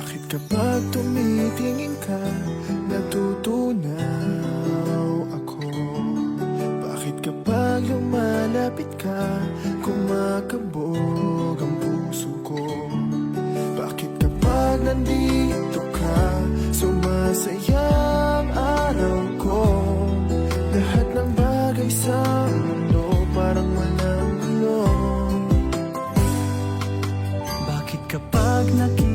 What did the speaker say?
Bakit kapag tumitingin ka, natutunaw ako? Bakit kapag lumalapit ka, kumakabog ang puso ko? Bakit kapag nandito ka, sumasaya ang araw ko? Lahat ng bagay sa mundo parang walang gulo. Bakit kapag nakikita